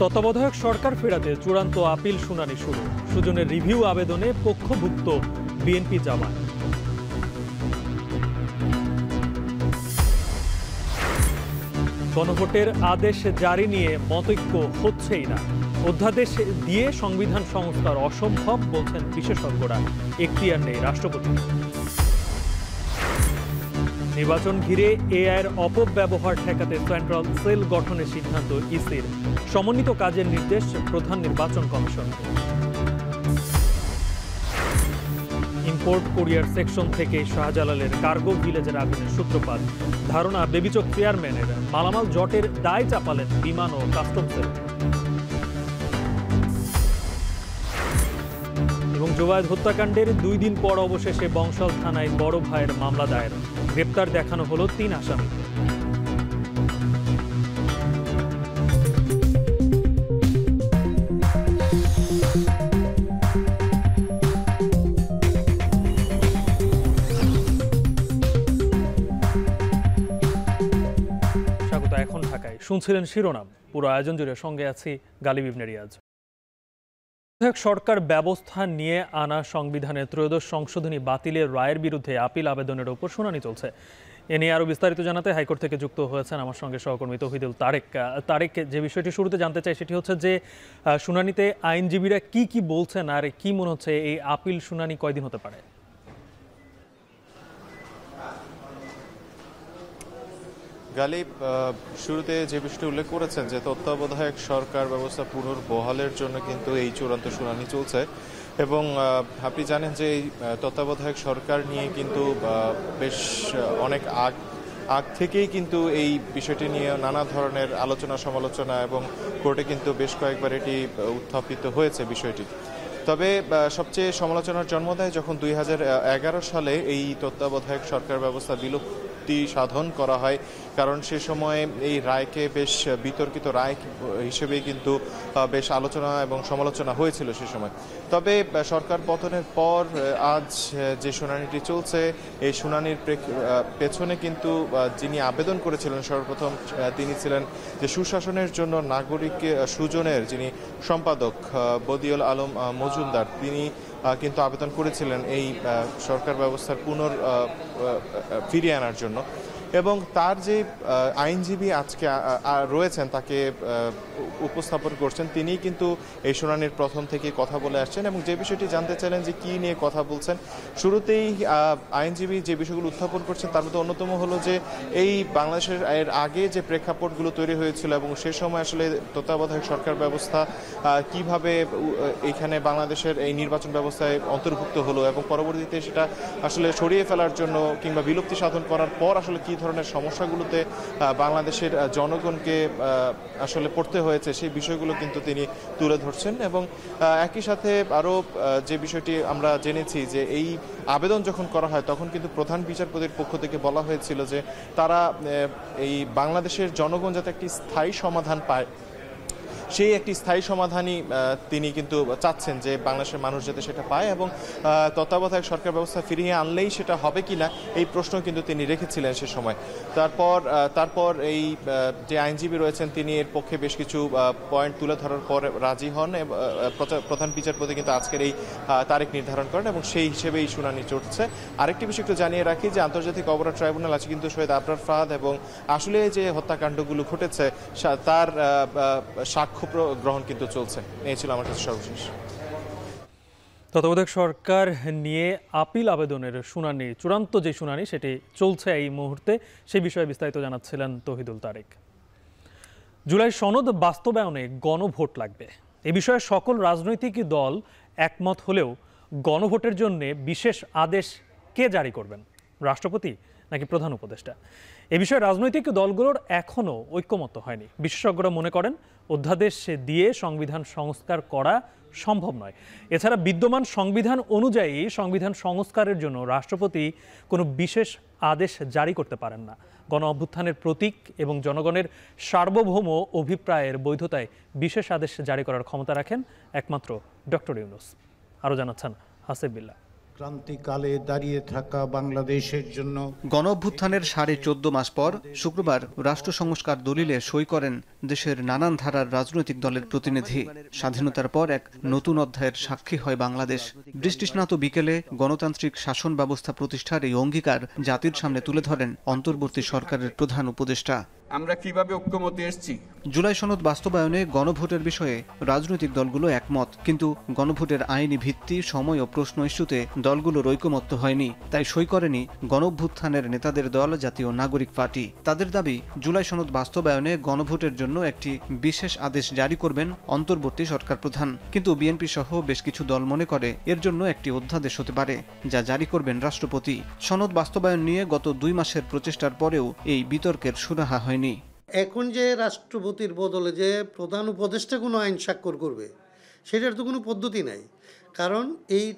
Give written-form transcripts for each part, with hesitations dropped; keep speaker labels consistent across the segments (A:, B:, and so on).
A: তত্ত্বাবধায়ক সরকার ফেরাতে চূড়ান্ত আপিল শুনানি শুরু। সুজনের রিভিউ আবেদনে পক্ষভুক্ত বিএনপি জামায়াত। গণভোটের আদেশ জারি নিয়ে মতৈক্য হচ্ছেই না। অধ্যাদেশ দিয়ে সংবিধান সংস্কার অসম্ভব বলছেন বিশেষজ্ঞরা। এখতিয়ার নেই রাষ্ট্রপতি। নির্বাচন ঘিরে এআইয়ের অপব্যবহার ঠেকাতে সেন্ট্রাল সেল গঠনের সিদ্ধান্ত ইসির। সমন্বিত কাজের নির্দেশ প্রধান নির্বাচন কমিশন। ইম্পোর্ট কুরিয়ার সেকশন থেকে শাহজালালের কার্গো ভিলেজের আগুনের সূত্রপাত। ধারণা বেবিচক চেয়ারম্যানের। মালামাল জটের দায় চাপালেন বিমান ও কাস্টমসের। এবং জুবায়েদ হত্যাকাণ্ডের 2 দিন পর অবশেষে বংশাল থানায় বড় ভাইয়ের মামলা দায়ের। গ্রেপ্তার দেখানো হলো 3 আসামি। স্বাগত। এখন ঢাকায় শুনছিলেন শিরোনাম। পুরো আয়োজন জুড়ে সঙ্গে আছি গালিব ইবনে রিয়াজ। সরকার ব্যবস্থা নিয়ে আনা সংবিধানের 13শ সংশোধনী বাতিলের রায়ের বিরুদ্ধে আপিল আবেদনের উপর শুনানি চলছে। এ নিয়ে আরো বিস্তারিত জানাতে হাইকোর্ট থেকে যুক্ত হয়েছেন আমার সঙ্গে সহকর্মী তৌহিদুল তারেক। তারেক, যে বিষয়টি শুরুতে জানতে চাই সেটি হচ্ছে যে শুনানিতে আইনজীবীরা কি বলছেন আর কি মনে হচ্ছে এই আপিল শুনানি কয়দিন হতে পারে?
B: গালিব, শুরুতে যে বিষয়টি উল্লেখ করেছেন যে তত্ত্বাবধায়ক সরকার ব্যবস্থা পুনর্বহালের জন্য কিন্তু এই চূড়ান্ত শুনানি চলছে এবং আপনি জানেন যে এই তত্ত্বাবধায়ক সরকার নিয়ে কিন্তু বেশ অনেক আগ থেকেই কিন্তু এই বিষয়টি নিয়ে নানা ধরনের আলোচনা সমালোচনা এবং কোর্টে কিন্তু বেশ কয়েকবার এটি উত্থাপিত হয়েছে বিষয়টি। তবে সবচেয়ে সমালোচনার জন্ম দেয় যখন 2011 সালে এই তত্ত্বাবধায়ক সরকার ব্যবস্থা বিলুপ্তি সাধন করা হয়, কারণ সে সময় এই রায়কে বেশ বিতর্কিত রায় হিসেবে কিন্তু বেশ আলোচনা এবং সমালোচনা হয়েছিল সে সময়। তবে সরকার পতনের পর আজ যে শুনানিটি চলছে, এই শুনানির পেছনে কিন্তু যিনি আবেদন করেছিলেন সর্বপ্রথম তিনি ছিলেন যে সুশাসনের জন্য নাগরিক সুজনের যিনি সম্পাদক বদিউল আলম মজুমদার, তিনি কিন্তু আবেদন করেছিলেন এই সরকার ব্যবস্থার ফিরিয়ে আনার জন্য। এবং তার যে আইনজীবী আজকে রয়েছেন তাকে উপস্থাপন করছেন, তিনি কিন্তু এই শুনানির প্রথম থেকে কথা বলে আসছেন এবং যে বিষয়টি জানতে চাইলেন যে কী নিয়ে কথা বলছেন। শুরুতেই আইনজীবী যে বিষয়গুলো উত্থাপন করছেন তার মধ্যে অন্যতম হলো যে এই বাংলাদেশের এর আগে যে প্রেক্ষাপটগুলো তৈরি হয়েছিল এবং সে সময় আসলে তত্ত্বাবধায়ক সরকার ব্যবস্থা কিভাবে এখানে বাংলাদেশের এই নির্বাচন ব্যবস্থায় অন্তর্ভুক্ত হলো এবং পরবর্তীতে সেটা আসলে সরিয়ে ফেলার জন্য কিংবা বিলুপ্তি সাধন করার পর আসলে কী ধরনের সমস্যাগুলোতে বাংলাদেশের জনগণকে আসলে পড়তে হয়েছে সেই বিষয়গুলো কিন্তু তিনি তুলে ধরছেন। এবং একই সাথে আরও যে বিষয়টি আমরা জেনেছি যে এই আবেদন যখন করা হয় তখন কিন্তু প্রধান বিচারপতির পক্ষ থেকে বলা হয়েছিল যে তারা এই বাংলাদেশের জনগণ যাতে একটি স্থায়ী সমাধান পায়, সেই একটি স্থায়ী সমাধানই তিনি কিন্তু চাচ্ছেন যে বাংলাদেশের মানুষ যাতে সেটা পায় এবং তত্ত্বাবধায়ক সরকার ব্যবস্থা ফিরিয়ে আনলেই সেটা হবে কিনা এই প্রশ্ন কিন্তু তিনি রেখেছিলেন সে সময়। তারপর এই যে আইনজীবী রয়েছেন তিনি এর পক্ষে বেশ কিছু পয়েন্ট তুলে ধরার পর রাজি হন। প্রধান বিচারপতি কিন্তু আজকের এই তারিখ নির্ধারণ করেন এবং সেই হিসেবে এই শুনানি চলছে। আরেকটি বিষয় একটু জানিয়ে রাখি যে আন্তর্জাতিক অপরাধ ট্রাইব্যুনাল আছে কিন্তু শহীদ আবরার ফাহাদ এবং আসলে যে হত্যাকাণ্ডগুলো ঘটেছে তার সাক্ষ্য গ্রহণ কিন্তু চলছে। এই ছিল আমার কাছে সর্বশেষ।
A: তত্ত্বাবধায়ক সরকার নিয়ে আপিল আবেদনের শুনানি, চূড়ান্ত যে শুনানি সেটি চলছে এই মুহূর্তে, সেই বিষয়ে বিস্তারিত জানাচ্ছিলেন তৌহিদুল তারেক। জুলাই সনদ বাস্তবায়নে গণভোট লাগবে, এ বিষয়ে সকল রাজনৈতিক দল একমত হলেও গণভোটের জন্য বিশেষ আদেশ কে জারি করবেন, রাষ্ট্রপতি নাকি প্রধান উপদেষ্টা? এ বিষয়ে রাজনৈতিক দলগুলোর এখনও ঐক্যমত্য হয়নি। বিশেষজ্ঞরা মনে করেন অধ্যাদেশ দিয়ে সংবিধান সংস্কার করা সম্ভব নয়। এছাড়া বিদ্যমান সংবিধান অনুযায়ী সংবিধান সংস্কারের জন্য রাষ্ট্রপতি কোনো বিশেষ আদেশ জারি করতে পারেন না। গণ অভ্যুত্থানের প্রতীক এবং জনগণের সার্বভৌম অভিপ্রায়ের বৈধতায় বিশেষ আদেশ জারি করার ক্ষমতা রাখেন একমাত্র ডক্টর ইউনূস। আরও জানাচ্ছেন হাসিব বিল্লাহ।
C: ক্রান্তিকালে দাঁড়িয়ে থাকা বাংলাদেশের জন্য
D: গণঅভ্যুত্থানের 14.5 মাস পর শুক্রবার রাষ্ট্র সংস্কার দলিলে সই করেন দেশের নানান ধারার রাজনৈতিক দলের প্রতিনিধি। স্বাধীনতার পর এক নতুন অধ্যায়ের সাক্ষী হয় বাংলাদেশ। বৃষ্টিস্নাত বিকেলে গণতান্ত্রিক শাসন ব্যবস্থা প্রতিষ্ঠার এই অঙ্গীকার জাতির সামনে তুলে ধরেন অন্তর্বর্তী সরকারের প্রধান উপদেষ্টা।
E: আমরা কিভাবে ঐক্যমত্যে এসেছি।
D: জুলাই সনদ বাস্তবায়নে গণভোটের বিষয়ে রাজনৈতিক দলগুলো একমত, কিন্তু গণভোটের আইনি ভিত্তি, সময় ও প্রশ্ন ইস্যুতে দলগুলোর ঐকমত্য হয়নি। তাই সই করেনি গণঅভ্যুত্থানের নেতাদের দল জাতীয় নাগরিক পার্টি। তাদের দাবি, জুলাই সনদ বাস্তবায়নে গণভোটের জন্য একটি বিশেষ আদেশ জারি করবেন অন্তর্বর্তী সরকার প্রধান। কিন্তু বিএনপি সহ বেশ কিছু দল মনে করে এর জন্য একটি অধ্যাদেশ হতে পারে, যা জারি করবেন রাষ্ট্রপতি। সনদ বাস্তবায়ন নিয়ে গত 2 মাসের প্রচেষ্টার পরেও এই বিতর্কের সুরাহা হয়নি।
F: এখন যে রাষ্ট্রপতির বদলে যে প্রধান উপদেষ্টা কোনো আইন স্বাক্ষর করবে, সেটার তো কোনো পদ্ধতি নাই। কারণ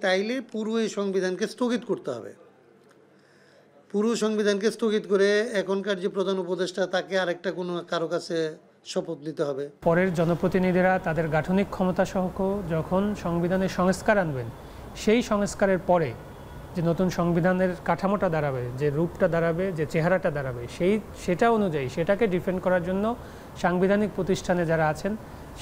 F: তাইলে পুরো এই সংবিধানকে স্থগিত করতে হবে। পুরো সংবিধানকে স্থগিত করে এখনকার যে প্রধান উপদেষ্টা, তাকে আরেকটা কোনো কারো কাছে শপথ নিতে হবে।
G: পরের জনপ্রতিনিধিরা তাদের গাঠনিক ক্ষমতা সহ যখন সংবিধানের সংস্কার আনবেন, সেই সংস্কারের পরে যে নতুন সংবিধানের কাঠামোটা দাঁড়াবে, যে রূপটা দাঁড়াবে, যে চেহারাটা দাঁড়াবে, সেটা অনুযায়ী সেটাকে ডিফেন্ড করার জন্য সাংবিধানিক প্রতিষ্ঠানে যারা আছেন,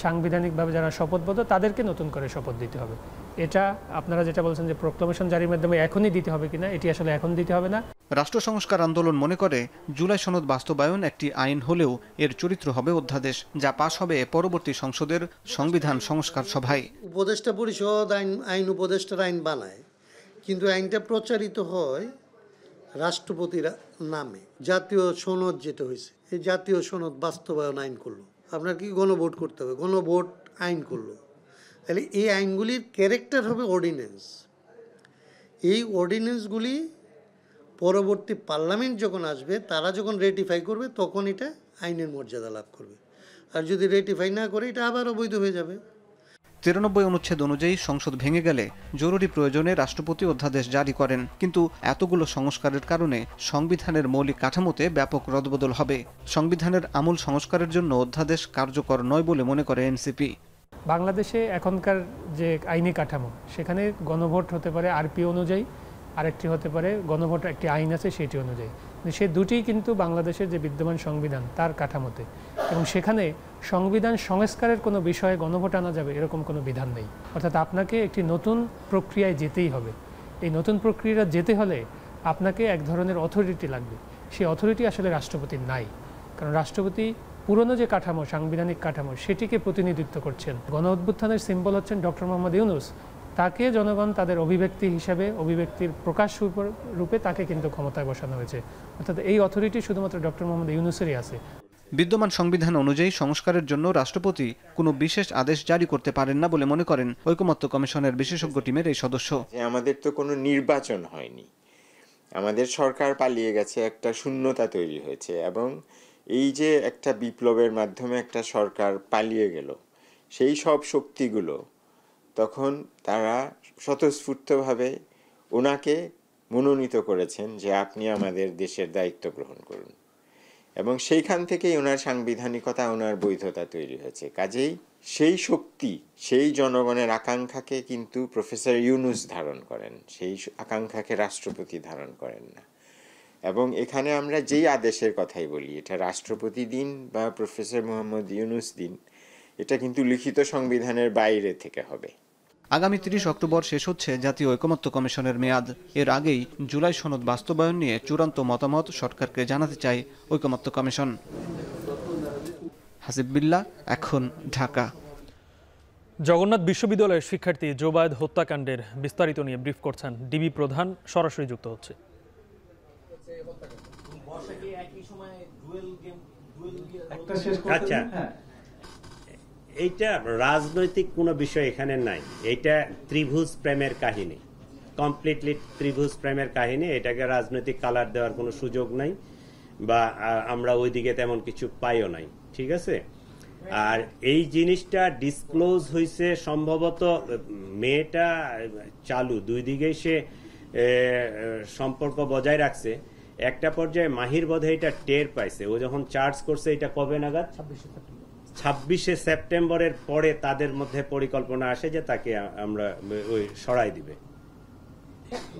G: সাংবিধানিকভাবে যারা শপথবদ্ধ, তাদেরকে নতুন করে শপথ দিতে হবে। এটা আপনারা যেটা বলছেন যে প্রোক্লামেশন জারির মাধ্যমে এখনই দিতে হবে কিনা, এটি আসলে এখন দিতে হবে না।
D: রাষ্ট্র সংস্কার আন্দোলন মনে করে জুলাই সনদ বাস্তবায়ন একটি আইন হলেও এর চরিত্র হবে অধ্যাদেশ, যা পাশ হবে পরবর্তী সংসদের সংবিধান সংস্কার সভায়।
F: উপদেষ্টা পরিষদ আইন উপদেষ্টার আইন বানায়, কিন্তু আইনটা প্রচারিত হয় রাষ্ট্রপতির নামে। জাতীয় সনদ যেটা হয়েছে, এই জাতীয় সনদ বাস্তবায়ন আইন করলো। আপনার কি গণভোট করতে হবে, গণভোট আইন করলো। তাহলে এই আইনগুলির ক্যারেক্টার হবে অর্ডিন্যান্স। এই অর্ডিন্যান্সগুলি পরবর্তী পার্লামেন্ট যখন আসবে, তারা যখন রেটিফাই করবে, তখন এটা আইনের মর্যাদা লাভ করবে। আর যদি রেটিফাই না করে, এটা আবার অবৈধ হয়ে যাবে।
D: 93 অনুচ্ছেদ অনুযায়ী সংসদ ভেঙে গেলে জরুরি প্রয়োজনে রাষ্ট্রপতি অধ্যাদেশ জারি করেন, কিন্তু এতগুলো সংস্কারের কারণে সংবিধানের মৌলিক কাঠামোতে ব্যাপক রদবদল হবে। সংবিধানের আমূল সংস্কারের জন্য অধ্যাদেশ কার্যকর নয় বলে মনে করে এনসিপি।
G: বাংলাদেশে এখনকার যে আইনি কাঠামো, সেখানে গণভোট হতে পারে আরপি অনুযায়ী, আরেকটি হতে পারে গণভোট একটি আইন আছে সেটি অনুযায়ী। সে দুটিই কিন্তু বাংলাদেশের যে বিদ্যমান সংবিধান তার কাঠামোতে, এবং সেখানে সংবিধান সংস্কারের কোনো বিষয়ে গণভোট আনা যাবে এরকম কোনো বিধান নেই। অর্থাৎ আপনাকে একটি নতুন প্রক্রিয়ায় যেতেই হবে। এই নতুন প্রক্রিয়া যেতে হলে আপনাকে এক ধরনের অথরিটি লাগবে। সেই অথরিটি আসলে রাষ্ট্রপতির নাই, কারণ রাষ্ট্রপতি পুরনো যে কাঠামো, সাংবিধানিক কাঠামো, সেটিকে প্রতিনিধিত্ব করছেন। গণ অভ্যুত্থানের সিম্বল হচ্ছেন ডক্টর মোহাম্মদ ইউনূস। তাকে জনগণ তাদের অভিব্যক্তি হিসাবে, অভিব্যক্তির প্রকাশ রূপে তাকে কিন্তু ক্ষমতায় বসানো হয়েছে। অর্থাৎ এই অথরিটি শুধুমাত্র ডক্টর মোহাম্মদ ইউনূসেরই আছে।
D: বিদ্যমান সংবিধান অনুযায়ী সংস্কারের জন্য রাষ্ট্রপতি কোনো বিশেষ আদেশ জারি করতে পারেন না বলে মনে করেন ঐকমত্য কমিশনের বিশেষজ্ঞ টিমের এই সদস্য।
H: আমাদের তো কোনো নির্বাচন হয়নি, আমাদের সরকার পালিয়ে গেছে, একটা শূন্যতা তৈরি হয়েছে, এবং এই যে একটা বিপ্লবের মাধ্যমে একটা সরকার পালিয়ে গেল, সেই সব শক্তিগুলো তখন তারা স্বতঃস্ফূর্তভাবে ওনাকে মনোনীত করেছেন যে আপনি আমাদের দেশের দায়িত্ব গ্রহণ করুন, এবং সেইখান থেকেই ওনার সাংবিধানিকতা, ওনার বৈধতা তৈরি হয়েছে। কাজেই সেই শক্তি, সেই জনগণের আকাঙ্ক্ষাকে কিন্তু প্রফেসর ইউনূস ধারণ করেন, সেই আকাঙ্ক্ষাকে রাষ্ট্রপতি ধারণ করেন না। এবং এখানে আমরা যেই আদেশের কথাই বলি, এটা রাষ্ট্রপতি দিন বা প্রফেসর মোহাম্মদ ইউনূস দিন, এটা কিন্তু লিখিত সংবিধানের বাইরে থেকে হবে।
D: আগামী 30 অক্টোবর শেষ হচ্ছে জাতীয় ঐকমত্য কমিশনের মেয়াদ। এর আগেই জুলাই সনদ বাস্তবায়ন নিয়ে চূড়ান্ত মতামত সরকারকে জানাতে চায় ঐকমত্য কমিশন। হাসিব বিল্লাহ, এখন, ঢাকা।
A: জগন্নাথ বিশ্ববিদ্যালয়ের শিক্ষার্থী জোবায়েদ হত্যাকাণ্ডের বিস্তারিত নিয়ে ব্রিফ করছেন ডিবি প্রধান, সরাসরি যুক্ত হচ্ছে।
I: আচ্ছা, এইটা রাজনৈতিক কোনো বিষয় এখানে নাই। এটা ত্রিভুজ প্রেমের কাহিনী, কমপ্লিটলি ত্রিভুজ প্রেমের কাহিনী। এটাকে রাজনৈতিক কালার দেওয়ার কোনো সুযোগ নাই, বা আমরা ওইদিকে তেমন কিছু পাইও নাই, ঠিক আছে। আর এই জিনিসটা ডিসক্লোজ হয়েছে সম্ভবত, মেয়েটা চালু, দুই দিকেই সে সম্পর্ক বজায় রাখছে। একটা পর্যায়ে মাহির বোধহয় এটা টের পাইছে, ও যখন চার্জ করছে, এটা কবে নাগাদ, 26শে সেপ্টেম্বরের পরে তাদের মধ্যে পরিকল্পনা আসে যে তাকে আমরা ওই সরাই দিবে।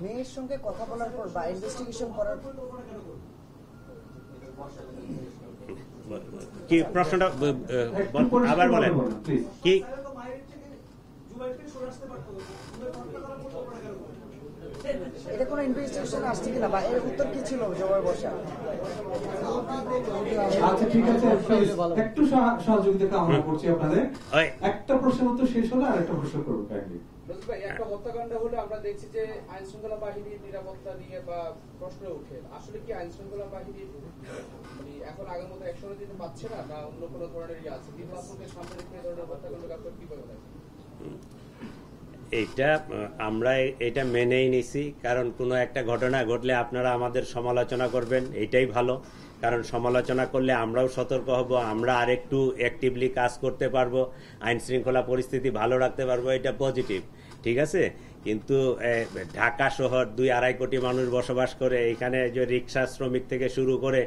J: মেয়ের সঙ্গে কথা বলার পর বা ইনভেস্টিগেশন করার পর
I: কি প্রশ্নটা আবার বলেন কি
J: এটা কোনো ইনভেস্টিগেশন আসছে কিনা বা এর উত্তর কি ছিল জবাই বসা?
K: আচ্ছা ঠিক আছে, একটু সহযোগিতা কামনা করছি আপনাদের। একটা প্রশ্নের উত্তর শেষ হলে আর একটা প্রশ্ন করবো কাইন্ডলি।
L: একটা হত্যাকাণ্ড হলে আমরা দেখছি যে আইন শৃঙ্খলা বাহিনীর নিরাপত্তা নিয়ে বা প্রশ্ন ওঠে, আসলে কি আইন শৃঙ্খলা বাহিনী এখন আগের মতো অ্যাকশনে দিতে পারছে না, না অন্য কোনো ধরনের ইয়ে আছে? নির্বাচনকে সামনে রেখে ধরনের হত্যাকাণ্ড আপনার কি বলে?
I: এইটা আমরা এটা মেনেই নিছি, কারণ কোনো একটা ঘটনা ঘটলে আপনারা আমাদের সমালোচনা করবেন, এইটাই ভালো। কারণ সমালোচনা করলে আমরাও সতর্ক হব, আমরা আরেকটু অ্যাক্টিভলি কাজ করতে পারবো, আইন শৃঙ্খলা পরিস্থিতি ভালো রাখতে পারবো, এটা পজিটিভ, ঠিক আছে। কিন্তু ঢাকা শহর 2-2.5 কোটি মানুষ বসবাস করে, এখানে যে রিক্সা শ্রমিক থেকে শুরু করে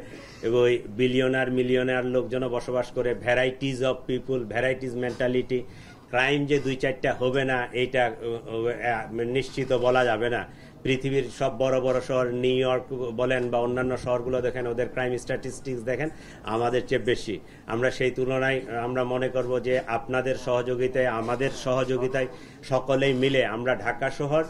I: ওই বিলিয়নার মিলিয়নার লোকজনও বসবাস করে, varieties of people, varieties mentality. Crime যে 2-4টা হবে না এইটা নিশ্চিত বলা যাবে না। পৃথিবীর সব বড় বড় শহর, নিউ ইয়র্ক বলেন বা অন্যান্য শহরগুলো দেখেন, ওদের ক্রাইম স্ট্যাটিস্টিক্স দেখেন আমাদের চেয়ে বেশি। আমরা সেই তুলনায় আমরা মনে করব যে আপনাদের সহযোগিতায়, আমাদের সহযোগিতায়, সকলেই মিলে আমরা ঢাকা শহর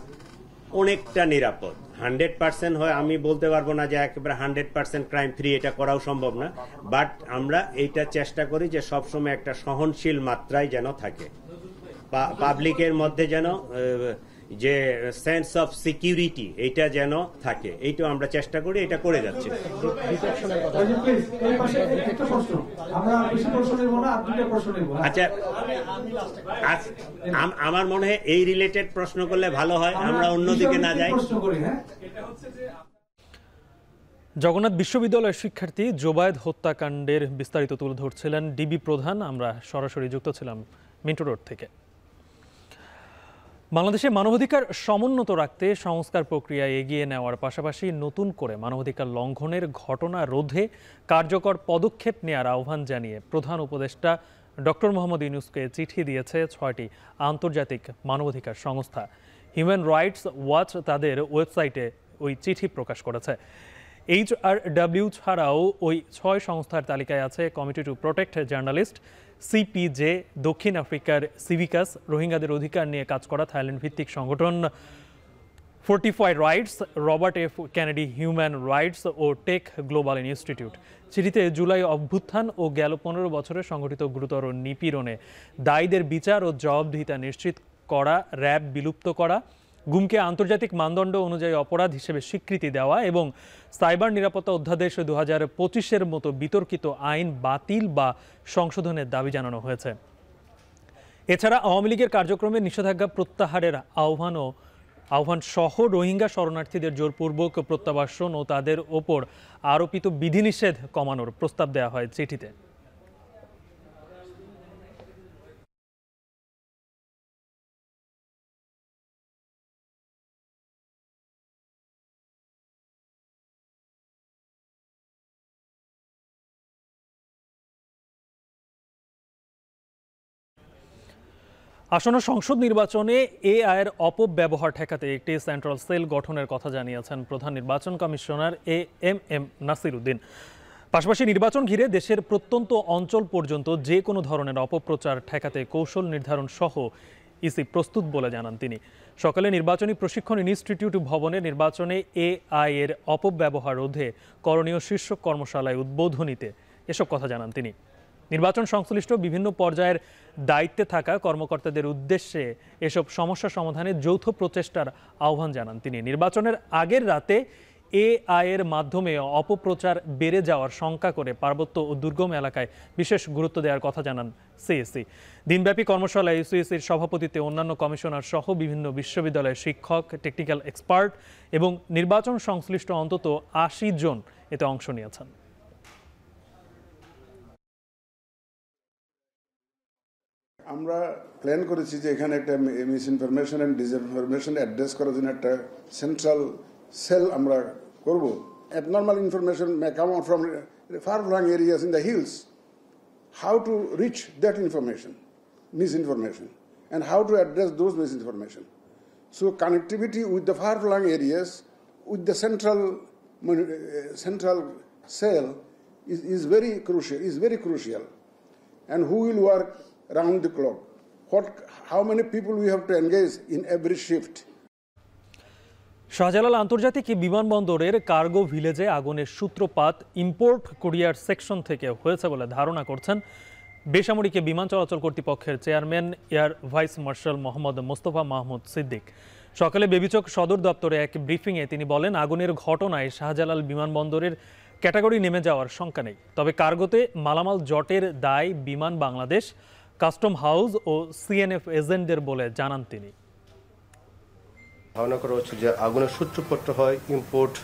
I: অনেকটা নিরাপদ। 100% হয় আমি বলতে পারবো না যে একেবারে 100% ক্রাইম ফ্রি, এটা করাও সম্ভব না, বাট আমরা এইটা চেষ্টা করি যে সবসময় একটা সহনশীল মাত্রায় যেন থাকে, পাবলিকের মধ্যে যেন যে সেন্স অফ সিকিউরিটি এইটা যেন থাকে, এইটাও আমরা চেষ্টা করি, এটা করে যাচ্ছি। আচ্ছা, আমার মনে হয় এই রিলেটেড প্রশ্ন করলে ভালো হয়, আমরা অন্যদিকে না যাই।
A: জগন্নাথ বিশ্ববিদ্যালয়ের শিক্ষার্থী জোবায়েদ হত্যাকাণ্ডের বিস্তারিত তুলে ধরছিলেন ডিবি প্রধান। আমরা সরাসরি যুক্ত ছিলাম মিন্টো রোড থেকে। বাংলাদেশে মানবাধিকার সমুন্নত রাখতে সংস্কার প্রক্রিয়া এগিয়ে নেওয়ার পাশাপাশি নতুন করে মানবাধিকার লঙ্ঘনের ঘটনা রোধে কার্যকর পদক্ষেপ নেওয়ার আহ্বান জানিয়ে প্রধান উপদেষ্টা ডক্টর মোহাম্মদ ইউনূসকে চিঠি দিয়েছে 6টি আন্তর্জাতিক মানবাধিকার সংস্থা। হিউম্যান রাইটস ওয়াচ তাদের ওয়েবসাইটে ওই চিঠি প্রকাশ করেছে। HRW ছাড়াও ওই 6 সংস্থার তালিকায় আছে committee to protect journalist, CPJ, দক্ষিণ আফ্রিকার সিভিকাস, রোহিঙ্গাদের অধিকার নিয়ে কাজ করা থাইল্যান্ড ভিত্তিক সংগঠন fortify rights, Robert F Kennedy human rights ও টেক গ্লোবাল ইনস্টিটিউট। চিঠিতে জুলাই অভ্যুত্থান ও গেল 15 বছরে সংঘটিত গুরুতর নিপীড়নে দায়ীদের বিচার ও জবাবদিহিতা নিশ্চিত করা, র্যাব বিলুপ্ত করা, গুমকে আন্তর্জাতিক মানদণ্ড অনুযায়ী অপরাধ হিসেবে স্বীকৃতি দেওয়া এবং সাইবার নিরাপত্তা অধ্যাদেশ 2025-এর মতো বিতর্কিত আইন বাতিল বা সংশোধনের দাবি জানানো হয়েছে। এছাড়া আওয়ামী লীগের কার্যক্রমে নিষেধাজ্ঞা প্রত্যাহারের আহ্বান সহ রোহিঙ্গা শরণার্থীদের জোরপূর্বক প্রত্যাবাসন ও তাদের ওপর আরোপিত বিধিনিষেধ কমানোর প্রস্তাব দেওয়া হয় চিঠিতে। আসন্ন সংসদ নির্বাচনে এআইয়ের অপব্যবহার ঠেকাতে একটি সেন্ট্রাল সেল গঠনের কথা জানিয়েছেন প্রধান নির্বাচন কমিশনার এএমএম নাসির উদ্দিন। পাশাপাশি নির্বাচন ঘিরে দেশের প্রত্যন্ত অঞ্চল পর্যন্ত যে কোনো ধরনের অপপ্রচার ঠেকাতে কৌশল নির্ধারণ সহ ইসি প্রস্তুত বলে জানান তিনি। সকালে নির্বাচনী প্রশিক্ষণ ইনস্টিটিউট ভবনে নির্বাচনে এআইয়ের অপব্যবহার রোধে করণীয় শীর্ষক কর্মশালায় উদ্বোধনীতে এসব কথা জানান তিনি। নির্বাচন সংশ্লিষ্ট বিভিন্ন পর্যায়ের দায়িত্বে থাকা কর্মকর্তাদের উদ্দেশ্যে এসব সমস্যা সমাধানে যৌথ প্রচেষ্টার আহ্বান জানান তিনি। নির্বাচনের আগের রাতে এআইয়ের মাধ্যমে অপপ্রচার বেড়ে যাওয়ার শঙ্কা করে পার্বত্য ও দুর্গম এলাকায় বিশেষ গুরুত্ব দেওয়ার কথা জানান সিএসি। দিনব্যাপী কর্মশালায় সিএসির সভাপতিত্বে অন্যান্য কমিশনার সহ বিভিন্ন বিশ্ববিদ্যালয়ের শিক্ষক, টেকনিক্যাল এক্সপার্ট এবং নির্বাচন সংশ্লিষ্ট অন্তত ৮০ জন এতে অংশ নিয়েছেন।
M: আমরা প্ল্যান করেছি যে এখানে একটা miss information and disinformation address করার জন্য একটা সেন্ট্রাল সেল আমরা করব। Abnormal information may come out from far-flung areas in the hills. How to reach that information, misinformation, and how to address those misinformation. So connectivity with the far-flung areas, with the central cell is very crucial. And who will work round the clock? How many people we have to engage in every shift?
A: Shahjalal আন্তর্জাতিক বিমানবন্দরের cargo ভিলেজে আগুনের সূত্রপাত import courier section থেকে হয়েছে বলে ধারণা করছেন বেসামরিক বিমান চলাচল কর্তৃপক্ষের chairman air vice marshal Mohammad Mostafa Mahmud Siddique. সকালে বেবিচক সদর দপ্তরে এক ব্রিফিংয়ে তিনি বলেন, আগুনের ঘটনায় শাহজালাল বিমানবন্দরের ক্যাটাগরি নেমে যাওয়ার শঙ্কা নেই, তবে কার্গোতে মালামাল জটের দায় বিমান বাংলাদেশ, কাস্টম হাউস ও সিএনএফ এজেন্টদের বলে জানান তিনি।
N: ধারণা করা হচ্ছে যে আগুনের সূত্রপাত হয় ইম্পোর্ট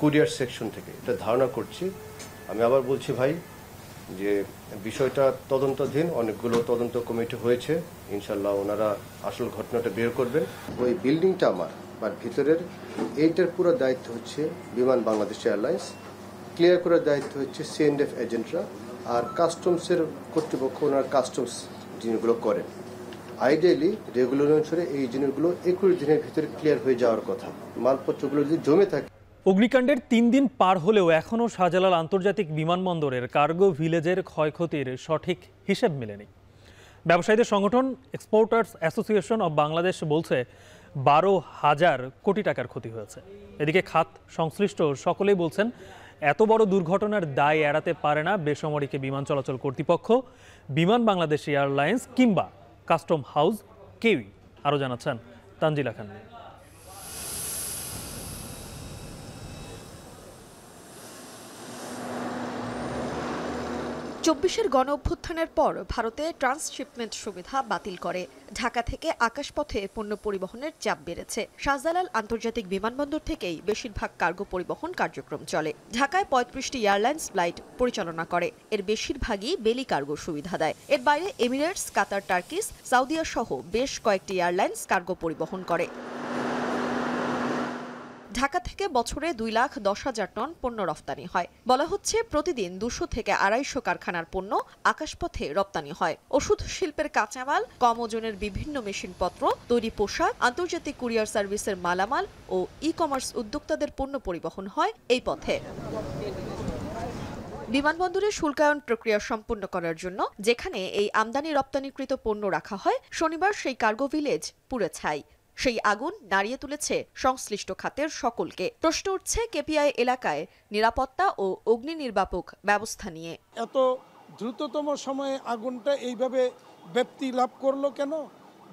N: কুরিয়ার সেকশন থেকে, এটা ধারণা করছি। আমি আবার বলছি ভাই যে বিষয়টা তদন্তাধীন, অনেকগুলো তদন্ত কমিটি হয়েছে, ইনশাল্লাহ ওনারা আসল ঘটনাটা বের করবেন। ওই বিল্ডিংটা আমার বা ভিতরের এইটার পুরো দায়িত্ব হচ্ছে বিমান বাংলাদেশ এয়ারলাইন্স, ক্লিয়ার করার দায়িত্ব হচ্ছে সিএনএফ এজেন্টরা, আর কাস্টমসের কর্তৃপক্ষ ওনারা কাস্টমস জিনিসগুলো করেন। আইডিয়ালি রেগুলার অনুসারে এই জিনিসগুলো 21 দিনের ভিতরে ক্লিয়ার হয়ে যাওয়ার কথা। মালপত্রগুলো যদি জমে থাকে।
A: অগ্নিকাণ্ডের 3 দিন পার হলেও এখনও শাহজালাল আন্তর্জাতিক বিমানবন্দরের কার্গো ভিলেজের ক্ষয়ক্ষতির সঠিক হিসেব মেলেনি। ব্যবসায়ীদের সংগঠন এক্সপোর্টার্স অ্যাসোসিয়েশন অব বাংলাদেশ বলছে 12,000 কোটি টাকার ক্ষতি হয়েছে। এদিকে খাত সংশ্লিষ্ট সকলেই বলছেন এত বড় দুর্ঘটনার দায় এড়াতে পারে না বেসামরিক বিমান চলাচল কর্তৃপক্ষ, বিমান বাংলাদেশ এয়ারলাইন্স কিংবা কাস্টম হাউস কেউই। আরও জানাচ্ছেন তানজিলা খান।
O: 24-এর গণ অভ্যুত্থানের পর ভারতে ট্রান্সশিপমেন্ট সুবিধা বাতিল করে ঢাকা থেকে আকাশপথে পণ্য পরিবহনের চাপ বেড়েছে। শাহজালাল আন্তর্জাতিক বিমানবন্দর থেকেই বেশিরভাগ কার্গো পরিবহন কার্যক্রম চলে। ঢাকায় 35টি এয়ারলাইন্স ফ্লাইট পরিচালনা করে, এর বেশিরভাগই বেলি কার্গো সুবিধা দেয়। এর বাইরে এমিরেটস, কাতার, টার্কিশ, সাউদিয়া সহ বেশ কয়েকটি এয়ারলাইন্স কার্গো পরিবহন করে। ঢাকা থেকে বছরে 2,10,000 টন পণ্য রফতানি হয়। বলা হচ্ছে প্রতিদিন 200 থেকে 250 কারখানার পণ্য আকাশপথে রপ্তানি হয়। ওষুধ শিল্পের কাঁচামাল, কম ওজনের বিভিন্ন মেশিনপত্র, তৈরি পোশাক, আন্তর্জাতিক কুরিয়ার সার্ভিসের মালামাল ও ই-কমার্স উদ্যোক্তাদের পণ্য পরিবহন হয় এই পথে। বিমানবন্দরে শুল্কায়ন প্রক্রিয়া সম্পন্ন করার জন্য যেখানে এই আমদানি রপ্তানিকৃত পণ্য রাখা হয়, শনিবার সেই কার্গো ভিলেজ পুড়ে ছাই। সেই আগুন নাড়িয়ে তুলেছে সংশ্লিষ্ট খাতের সকলকে। প্রশ্ন উঠছে কেপিআই এলাকায় নিরাপত্তা ও অগ্নি নির্বাপক ব্যবস্থা নিয়ে।
P: এত দ্রুততম সময়ে আগুনটা এইভাবে ব্যাপ্তি লাভ করলো কেন,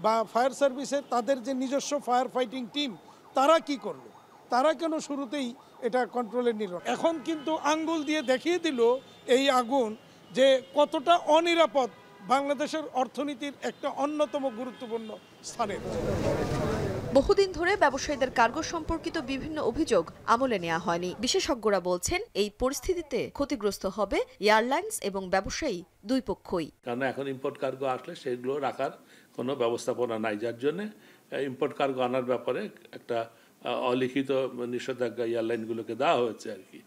P: বা ফায়ার সার্ভিসে তাদের যে নিজস্ব ফায়ার ফাইটিং টিম তারা কি করলো, তারা কেন শুরুতেই এটা কন্ট্রোলে নিল। এখন কিন্তু আঙ্গুল দিয়ে দেখিয়ে দিল এই আগুন যে কতটা অনিরাপদ বাংলাদেশের অর্থনীতির একটা অন্যতম গুরুত্বপূর্ণ স্থানে।
O: বহুদিন ধরে ব্যবসায়ীদের কার্গো সম্পর্কিত বিভিন্ন অভিযোগ আমলে নেওয়া হয়নি। বিশেষজ্ঞরা বলছেন এই পরিস্থিতিতে ক্ষতিগ্রস্ত হবে এয়ারলাইন্স এবং ব্যবসায়ী দুই পক্ষই।
Q: কারণ এখন ইম্পোর্ট কার্গো আসলে সেগুলো রাখার কোনো ব্যবস্থাপনা নাই, যার জন্য ইম্পোর্ট কার্গো আনার ব্যাপারে একটা অলিখিত নিষেধাজ্ঞা এয়ারলাইনগুলোকে দেওয়া হয়েছে আর কি।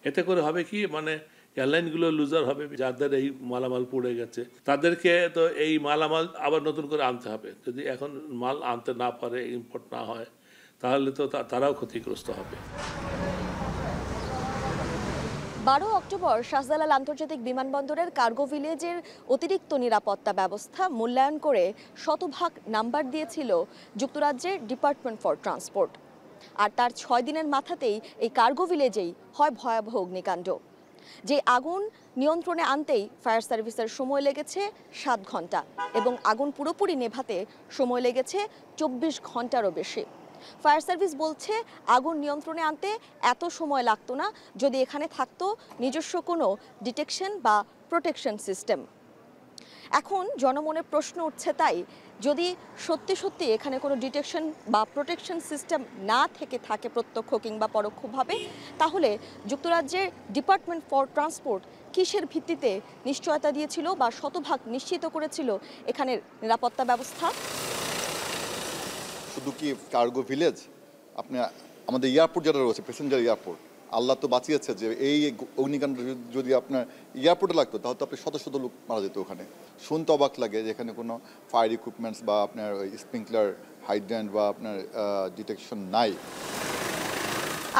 Q: এতে করে হবে কি, মানে এয়ারলাইনগুলো লুজার হবে, যাদের এই মালামাল পুড়ে গেছে তাদেরকে তো এই মালামাল আবার নতুন করে আনতে হবে। যদি এখন মাল আনতে না পারে, ইম্পোর্ট না হয়, তাহলে তো তারাও ক্ষতিগ্রস্ত হবে।
O: 12 অক্টোবর শাহজালাল আন্তর্জাতিক বিমানবন্দরের কার্গো ভিলেজের অতিরিক্ত নিরাপত্তা ব্যবস্থা মূল্যায়ন করে শতভাগ নাম্বার দিয়েছিল যুক্তরাজ্যের ডিপার্টমেন্ট ফর ট্রান্সপোর্ট। আর তার 6 দিনের মাথাতেই এই কার্গো ভিলেজেই হয় ভয়াবহ অগ্নিকাণ্ড। যে আগুন নিয়ন্ত্রণে আনতেই ফায়ার সার্ভিসের সময় লেগেছে 7 ঘন্টা এবং আগুন পুরোপুরি নেভাতে সময় লেগেছে 24 ঘন্টারও বেশি। ফায়ার সার্ভিস বলছে আগুন নিয়ন্ত্রণে আনতে এত সময় লাগতো না যদি এখানে থাকতো নিজস্ব কোনো ডিটেকশন বা প্রোটেকশন সিস্টেম। এখন জনমনে প্রশ্ন উঠছে তাই, যদি সত্যি সত্যি এখানে কোনো ডিটেকশন বা প্রোটেকশন সিস্টেম না থেকে থাকে প্রত্যক্ষ কিংবা পরোক্ষভাবে, তাহলে যুক্তরাজ্যের ডিপার্টমেন্ট ফর ট্রান্সপোর্ট কিসের ভিত্তিতে নিশ্চয়তা দিয়েছিল বা শতভাগ নিশ্চিত করেছিল এখানের নিরাপত্তা ব্যবস্থা?
R: শুধু কি কার্গো ভিলেজ, আপনি আমাদের এয়ারপোর্ট যেটা রয়েছে, প্যাসেঞ্জার এয়ারপোর্ট, আল্লাহ তো বাঁচিয়েছে যে এই অগ্নিকাণ্ড যদি আপনার এয়ারপোর্টে লাগতো তাহলে তো আপনি শত শত লোক মারা যেত ওখানে। শুনতে অবাক লাগে যে এখানে কোনো ফায়ার ইকুইপমেন্টস বা আপনার স্প্রিংকলার হাইড্রেন্ট বা আপনার ডিটেকশন নাই।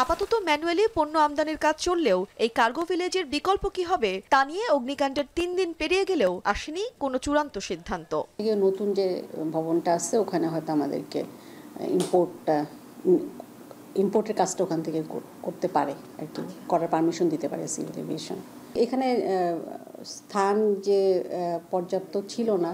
O: আপাতত ম্যানুয়ালি পণ্য আমদানির কাজ চললেও এই কার্গো ভিলেজের বিকল্প কি হবে তা নিয়ে অগ্নিকাণ্ডের 3 দিন পেরিয়ে গেলেও আসেনি কোনো চূড়ান্ত সিদ্ধান্ত।
S: নতুন যে ভবনটা আছে ওখানে হয়তো আমাদেরকে ইম্পোর্টের কাজটা ওখান থেকে করতে পারে আর কি, করার পারমিশন দিতে পারে সিভিল এভিয়েশন। এখানে স্থান যে পর্যাপ্ত ছিল না।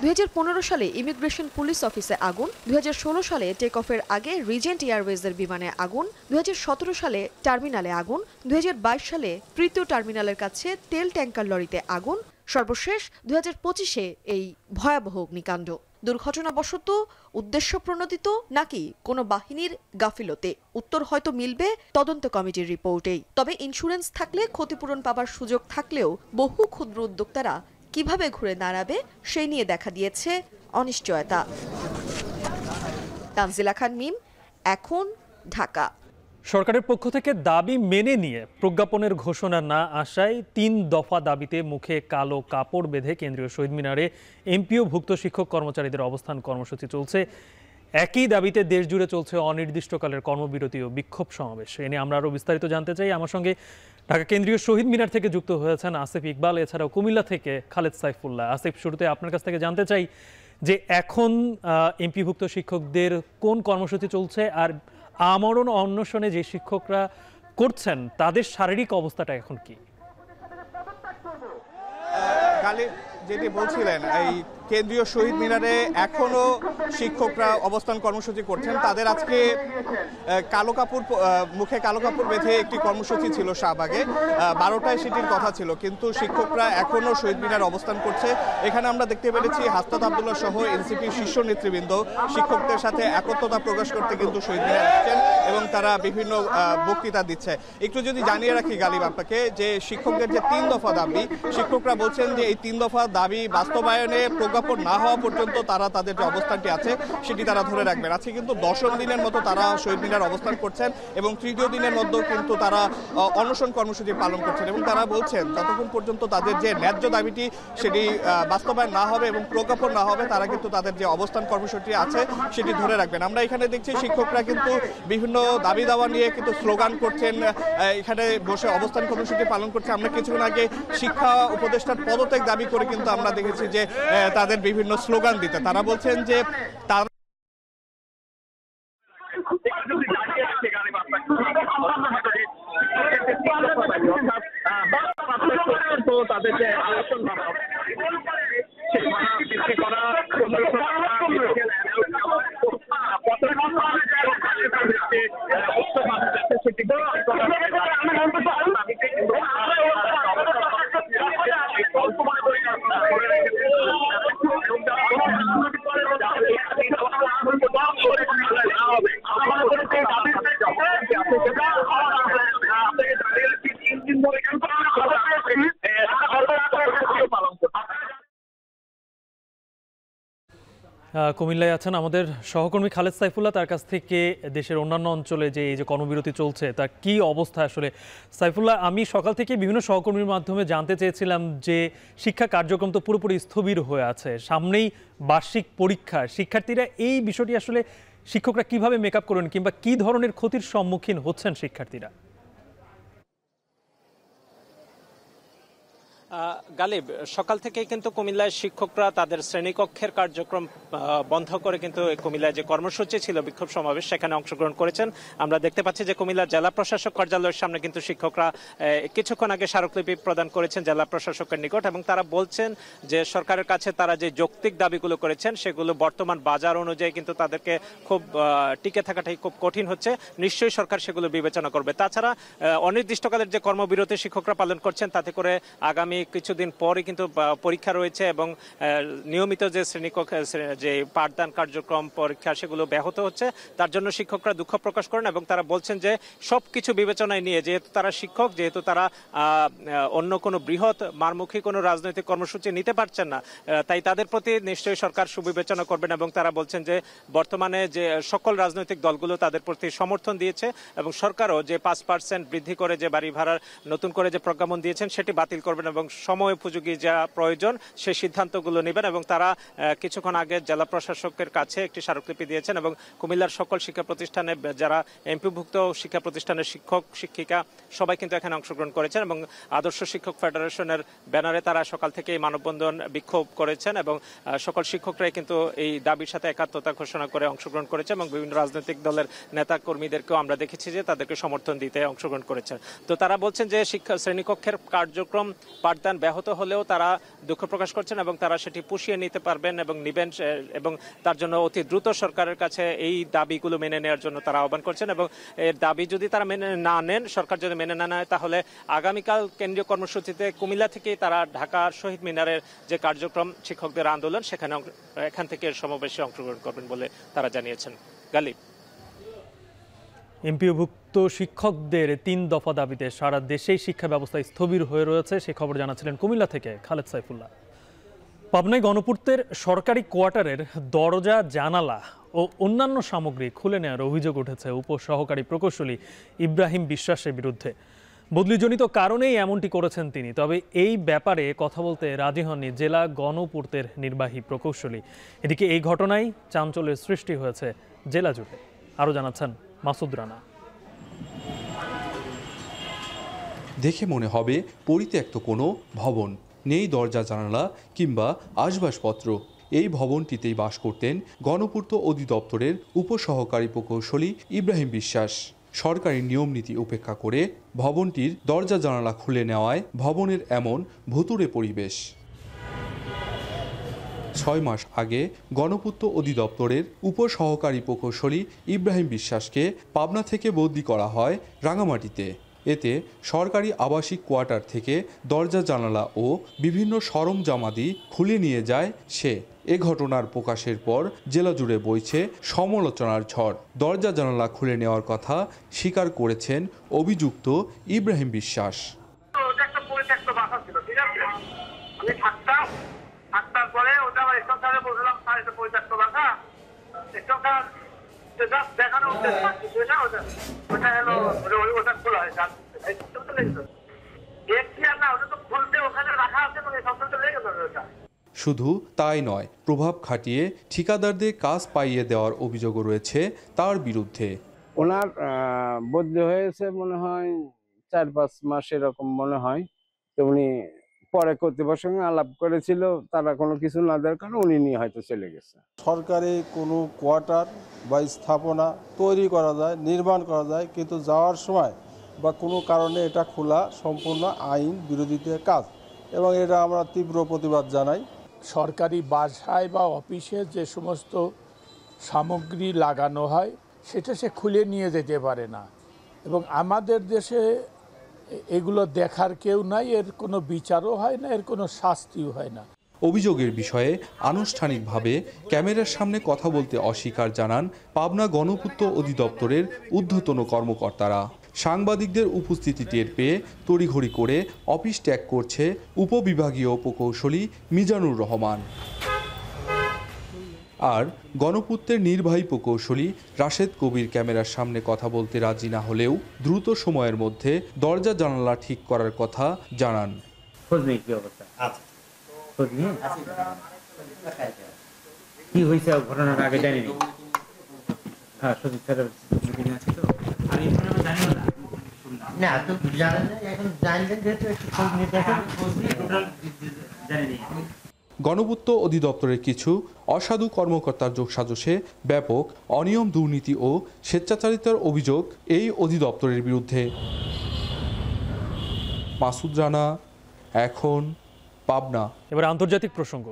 O: 2015 সালে ইমিগ্রেশন পুলিশ অফিসে আগুন, 2016 সালে টেক অফের আগে রিজেন্ট এয়ারওয়েজের বিমানে আগুন, 2017 সালে টার্মিনালে আগুন, 2022 সালে তৃতীয় টার্মিনালের কাছে তেল ট্যাঙ্কার লরিতে আগুন, সর্বশেষ 2025-এ এই ভয়াবহ অগ্নিকাণ্ড। দুর্ঘটনাবশত, উদ্দেশ্য প্রণোদিত নাকি কোনো বাহিনীর গাফিলতে? উত্তর হয়তো মিলবে তদন্ত কমিটির রিপোর্টেই। তবে ইন্স্যুরেন্স থাকলে ক্ষতিপূরণ পাবার সুযোগ থাকলেও বহু ক্ষুদ্র উদ্যোক্তারা কিভাবে ঘুরে দাঁড়াবে সেই নিয়ে দেখা দিয়েছে অনিশ্চয়তা। তানজিলা খান মিম, এখন, ঢাকা।
A: সরকারের পক্ষ থেকে দাবি মেনে নিয়ে প্রজ্ঞাপনের ঘোষণা না আসায় 3 দফা দাবিতে মুখে কালো কাপড় বেঁধে কেন্দ্রীয় শহীদ মিনারে এমপিওভুক্ত শিক্ষক কর্মচারীদের অবস্থান কর্মসূচি চলছে। একই দাবিতে দেশ জুড়ে চলছে অনির্দিষ্টকালের কর্মবিরতি ও বিক্ষোভ সমাবেশ। এ নিয়ে আমরা আরও বিস্তারিত জানতে চাই। আমার সঙ্গে ঢাকা কেন্দ্রীয় শহীদ মিনার থেকে যুক্ত হয়েছেন আসিফ ইকবাল, এছাড়াও কুমিল্লা থেকে খালেদ সাইফুল্লাহ। আসিফ, শুরুতে আপনার কাছ থেকে জানতে চাই যে এখন এমপিভুক্ত শিক্ষকদের কোন কর্মসূচি চলছে, আর আমরণ অন্বেষণে যে শিক্ষকরা করছেন তাদের শারীরিক অবস্থাটা এখন কি?
T: যেটি বলছিলেন, এই কেন্দ্রীয় শহীদ মিনারে এখনো শিক্ষকরা অবস্থান কর্মসূচি করছেন। তাদের আজকে মুখে কালো কাপড় বেঁধে একটি কর্মসূচি ছিল শাহবাগে, 12টায় সেটির কথা ছিল, কিন্তু শিক্ষকরা এখনো শহীদ মিনারে অবস্থান করছে। এখানে আমরা দেখতে পেরেছি হাসনাত আব্দুল্লাহ সহ এনসিপির শীর্ষ নেতৃবৃন্দ শিক্ষকদের সাথে একত্রতা প্রকাশ করতে কিন্তু শহীদ মিনারে আসছেন এবং তারা বিভিন্ন বক্তৃতা দিচ্ছে। একটু যদি জানিয়ে রাখি গালিব আপনাকে, যে শিক্ষকদের যে 3 দফা দাবি, শিক্ষকরা বলছেন যে এই 3 দফা দাবি বাস্তবায়নে প্রজ্ঞাপন না হওয়া পর্যন্ত তারা তাদের যে অবস্থানটি আছে সেটি তারা ধরে রাখবেন। আজকে কিন্তু 10ম দিনের মতো তারা শহীদ মিনার অবস্থান করছেন এবং 3য় দিনের মধ্যেও কিন্তু তারা অনশন কর্মসূচি পালন করছেন এবং তারা বলছেন যতক্ষণ পর্যন্ত তাদের যে ন্যায্য দাবিটি সেটি বাস্তবায়ন না হবে এবং প্রজ্ঞাপন না হবে তারা কিন্তু তাদের যে অবস্থান কর্মসূচি আছে সেটি ধরে রাখবেন। আমরা এখানে দেখছি শিক্ষকরা কিন্তু বিভিন্ন দাবি দাওয়া নিয়ে কিন্তু স্লোগান করছেন, এখানে বসে অবস্থান কর্মসূচি পালন করছে। আমরা কিছুক্ষণ আগে শিক্ষা উপদেষ্টার পদত্যাগ দাবি করে কিন্তু আমরা দেখেছি যে তাদের বিভিন্ন স্লোগান দিতে। তারা বলছেন যে তারা
A: কুমিল্লায় আছেন আমাদের সহকর্মী খালেদ সাইফুল্লাহ, তার কাছ থেকে দেশের অন্যান্য অঞ্চলে যে এই যে কর্মবিরতি চলছে তার কি অবস্থা আসলে। সাইফুল্লাহ, আমি সকাল থেকে বিভিন্ন সহকর্মীর মাধ্যমে জানতে চেয়েছিলাম যে শিক্ষা কার্যক্রম তো পুরোপুরি স্থবির হয়ে আছে, সামনেই বার্ষিক পরীক্ষা, শিক্ষার্থীরা এই বিষয়টি আসলে শিক্ষকরা কিভাবে মেকআপ করবেন কিংবা কি ধরনের ক্ষতির সম্মুখীন হচ্ছেন শিক্ষার্থীরা?
U: গালিব, সকাল থেকে কিন্তু কুমিল্লায় শিক্ষকরা তাদের শ্রেণীকক্ষের কার্যক্রম বন্ধ করে কিন্তু কুমিল্লায় যে কর্মসূচি ছিল বিক্ষোভ সমাবেশ সেখানে অংশগ্রহণ করেছেন। আমরা দেখতে পাচ্ছি যে কুমিল্লা জেলা প্রশাসক কার্যালয়ের সামনে কিন্তু শিক্ষকরা কিছুক্ষণ আগে স্মারকলিপি প্রদান করেছেন জেলা প্রশাসকের নিকট এবং তারা বলছেন যে সরকারের কাছে তারা যে যৌক্তিক দাবিগুলো করেছেন সেগুলো বর্তমান বাজার অনুযায়ী কিন্তু তাদেরকে খুব টিকে থাকাটাই খুব কঠিন হচ্ছে, নিশ্চয়ই সরকার সেগুলো বিবেচনা করবে। তাছাড়া অনির্দিষ্টকালের যে কর্মবিরতি শিক্ষকরা পালন করছেন তাতে করে আগামী আগামী কিছুদিন পরে কিন্তু পরীক্ষা রয়েছে এবং নিয়মিত যে শ্রেণীকক্ষ যে পাঠদান কার্যক্রম পরীক্ষা সেগুলো ব্যাহত হচ্ছে। তার জন্য শিক্ষকরা দুঃখ প্রকাশ করেন এবং তারা বলছেন যে সবকিছু বিবেচনায় নিয়ে, যেহেতু তারা শিক্ষক, যেহেতু তারা অন্য কোনো বৃহৎ মারমুখী কোনো রাজনৈতিক কর্মসূচি নিতে পারছেন না, তাই তাদের প্রতি নিশ্চয়ই সরকার সুবিবেচনা করবেন। এবং তারা বলছেন যে বর্তমানে যে সকল রাজনৈতিক দলগুলো তাদের প্রতি সমর্থন দিয়েছে এবং সরকারও যে 5% বৃদ্ধি করে যে বাড়ি ভাড়ার নতুন করে যে প্রজ্ঞাপন দিয়েছেন সেটি বাতিল করবেন এবং সময় উপযোগী যা প্রয়োজন সেই সিদ্ধান্তগুলো নেবেন। এবং তারা কিছুক্ষণ আগে জেলা প্রশাসকের কাছে একটি স্মারকলিপি দিয়েছেন এবং কুমিল্লার সকল শিক্ষা প্রতিষ্ঠানে যারা এমপিভুক্ত শিক্ষা প্রতিষ্ঠানের শিক্ষক শিক্ষিকা সবাই কিন্তু এখানে অংশগ্রহণ করেছেন এবং আদর্শ শিক্ষক ফেডারেশনের ব্যানারে তারা সকাল থেকে এই মানববন্ধন বিক্ষোভ করেছেন এবং সকল শিক্ষকরাই কিন্তু এই দাবির সাথে একাত্মতা ঘোষণা করে অংশগ্রহণ করেছে এবং বিভিন্ন রাজনৈতিক দলের নেতা কর্মীদেরকেও আমরা দেখেছি যে তাদেরকে সমর্থন দিতে অংশগ্রহণ করেছেন। তো তারা বলছেন যে শিক্ষা শ্রেণীকক্ষের কার্যক্রম পাঠদান ব্যাহত হলেও তারা দুঃখ প্রকাশ করছেন এবং তারা সেটি পুষিয়ে নিতে পারবেন এবং নিবেন এবং তার জন্য অতি দ্রুত সরকারের কাছে এই দাবিগুলো মেনে নেওয়ার জন্য তারা আহ্বান করছেন। এবং এর দাবি যদি তারা মেনে না নেন, সরকার যদি মেনে না নেয়, তাহলে আগামীকাল কেন্দ্রীয় কর্মসূচিতে কুমিল্লা থেকেই তারা ঢাকার শহীদ মিনারের যে কার্যক্রম শিক্ষকদের আন্দোলন এখান থেকে সমাবেশে অংশগ্রহণ করবেন বলে তারা জানিয়েছেন। গালিব,
A: এমপিওভুক্ত শিক্ষকদের 3 দফা দাবিতে সারা দেশেই শিক্ষা ব্যবস্থা স্থবির হয়ে রয়েছে, সে খবর জানাচ্ছিলেন কুমিল্লা থেকে খালেদ সাইফুল্লাহ। পাবনায় গণপূর্তের সরকারি কোয়ার্টারের দরজা, জানালা ও অন্যান্য সামগ্রী খুলে নেওয়ার অভিযোগ উঠেছে উপসহকারী প্রকৌশলী ইব্রাহিম বিশ্বাসের বিরুদ্ধে। বদলিজনিত কারণেই এমনটি করেছেন তিনি। তবে এই ব্যাপারে কথা বলতে রাজি হননি জেলা গণপূর্তের নির্বাহী প্রকৌশলী। এদিকে এই ঘটনায় চাঞ্চল্যের সৃষ্টি হয়েছে জেলা জুড়ে। আরও জানাচ্ছেন মাসুদ রানা।
B: দেখে মনে হবে পরিত্যক্ত কোনো ভবন, নেই দরজা জানালা কিংবা আসবাবপত্র। এই ভবনটিতেই বাস করতেন গণপূর্ত অধিদপ্তরের উপসহকারী প্রকৌশলী ইব্রাহিম বিশ্বাস। সরকারি নিয়ম নীতি উপেক্ষা করে ভবনটির দরজা জানালা খুলে নেওয়ায় ভবনের এমন ভুতুড়ে পরিবেশ। 6 মাস আগে গণপূর্ত অধিদপ্তরের উপসহকারী প্রকৌশলী ইব্রাহিম বিশ্বাসকে পাবনা থেকে বদলি করা হয় রাঙামাটিতে। এতে সরকারি আবাসিক কোয়ার্টার থেকে দরজা জানালা ও বিভিন্ন সরঞ্জামাদি খুলে নিয়ে যায় সে। এ ঘটনার প্রকাশের পর জেলা জুড়ে বইছে সমালোচনার ঝড়। দরজা জানালা খুলে নেওয়ার কথা স্বীকার করেছেন অভিযুক্ত ইব্রাহিম বিশ্বাস। শুধু তাই নয়, প্রভাব খাটিয়ে ঠিকাদারদের কাজ পাইয়ে দেওয়ার অভিযোগও রয়েছে তার বিরুদ্ধে।
V: ওনার বদলি হয়েছে মনে হয় 4-5 মাস এরকম মনে হয়। তো উনি পরে কর্তৃপক্ষের সঙ্গে আলাপ করেছিল, তারা কোনো কিছু না দেওয়ার কারণে উনি নিয়ে হয়তো চলে গেছে।
W: সরকারি কোনো কোয়ার্টার বা স্থাপনা তৈরি করা যায়, নির্মাণ করা যায়, কিন্তু যাওয়ার সময় বা কোনো কারণে এটা খোলা সম্পূর্ণ আইন বিরোধীদের কাজ এবং এটা আমরা তীব্র প্রতিবাদ জানাই।
X: সরকারি বাসায় বা অফিসে যে সমস্ত সামগ্রী লাগানো হয় সেটা সে খুলে নিয়ে যেতে পারে না এবং আমাদের দেশে এগুলো দেখার কেউ নাই, এর কোনো বিচারও হয় না, এর কোনো শাস্তিও হয় না।
B: অভিযোগের বিষয়ে আনুষ্ঠানিকভাবে ক্যামেরার সামনে কথা বলতে অস্বীকার জানান পাবনা গণপূর্ত অধিদপ্তরের ঊর্ধ্বতন কর্মকর্তারা। সাংবাদিকদের উপস্থিতি টের পেয়ে তড়িঘড়ি করে অফিস ত্যাগ করছে উপবিভাগীয় প্রকৌশলী মিজানুর রহমান। আর গণপূর্তের নির্বাহী প্রকৌশলী রাশেদ কবির ক্যামেরার সামনে কথা বলতে রাজি না হলেও দ্রুত সময়ের মধ্যে দরজা জানালা ঠিক করার কথা জানান।
Y: কি হয়েছে ঘটনার আগে জানিনি। হ্যাঁ, সত্যি স্যারের আছে তো না, তো জানেন না, এখন জানলেন যেহেতু একটু খোঁজ নিতে জানেনি।
B: গণপূর্ত অধিদপ্তরের কিছু অসাধু কর্মকর্তার যোগসাজশে ব্যাপক অনিয়ম, দুর্নীতি ও স্বেচ্ছাচারিতার অভিযোগ এই অধিদপ্তরের বিরুদ্ধে। মাসুদ রানা, এখন, পাবনা।
A: এবার আন্তর্জাতিক প্রসঙ্গ।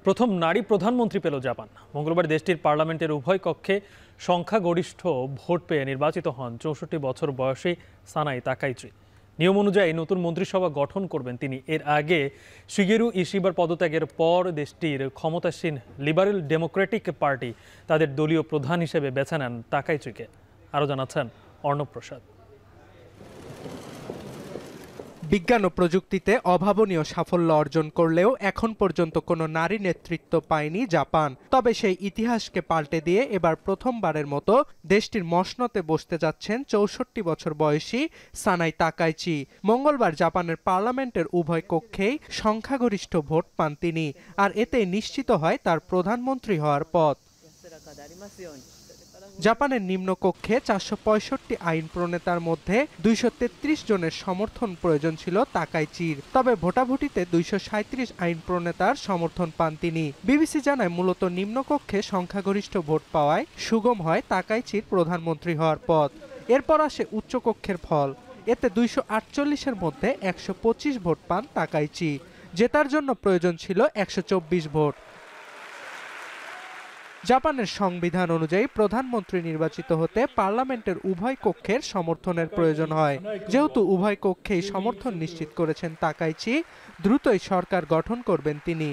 A: প্রথম নারী প্রধানমন্ত্রী পেল জাপান। মঙ্গলবার দেশটির পার্লামেন্টের উভয় কক্ষে সংখ্যাগরিষ্ঠ ভোট পেয়ে নির্বাচিত হন 64 বছর বয়সী সানাই তাকাইচি। নিয়ম অনুযায়ী নতুন মন্ত্রিসভা গঠন করবেন তিনি। এর আগে শিগেরু ইশিবার পদত্যাগের পর দেশটির ক্ষমতাসীন লিবারেল ডেমোক্রেটিক পার্টি তাদের দলীয় প্রধান হিসেবে বেছে নেন তাকাইচিকে। আরও জানাচ্ছেন অর্ণব প্রসাদ।
C: বিজ্ঞান ও প্রযুক্তিতে অভাবনীয় সাফল্য অর্জন করলেও এখন পর্যন্ত কোনো নারী নেতৃত্ব পায়নি জাপান। তবে সেই ইতিহাসকে পাল্টে দিয়ে এবার প্রথমবারের মতো দেশটির মসনদে বসতে যাচ্ছেন ৬৪ বছর বয়সী সানাই তাকাইচি। মঙ্গলবার জাপানের পার্লামেন্টের উভয় কক্ষেই সংখ্যাগরিষ্ঠ ভোট পান তিনি, আর এতে নিশ্চিত হয় তার প্রধানমন্ত্রী হওয়ার পথ। জাপানের নিম্নকক্ষে ৪৬৫ আইন প্রণেতার মধ্যে ২৩৩ জনের সমর্থন প্রয়োজন ছিল তাকাইচির। তবে ভোটাভুটিতে ২৩৭ আইন প্রণেতার সমর্থন পান তিনি। বিবিসি জানায় মূলত নিম্নকক্ষে সংখ্যাগরিষ্ঠ ভোট পাওয়ায় সুগম হয় তাকাইচির প্রধানমন্ত্রী হওয়ার পথ। এরপর আসে উচ্চকক্ষের ফল। এতে ২৪৮-এর মধ্যে ১২৫ ভোট পান তাকাইচি। জেতার জন্য প্রয়োজন ছিল ১২৪ ভোট। জাপানের সংবিধান অনুযায়ী প্রধানমন্ত্রী নির্বাচিত হতে পার্লামেন্টের উভয় কক্ষের সমর্থনের প্রয়োজন হয়। যেহেতু উভয় কক্ষেই সমর্থন নিশ্চিত করেছেন তাকাইচি, দ্রুতই সরকার গঠন করবেন তিনি।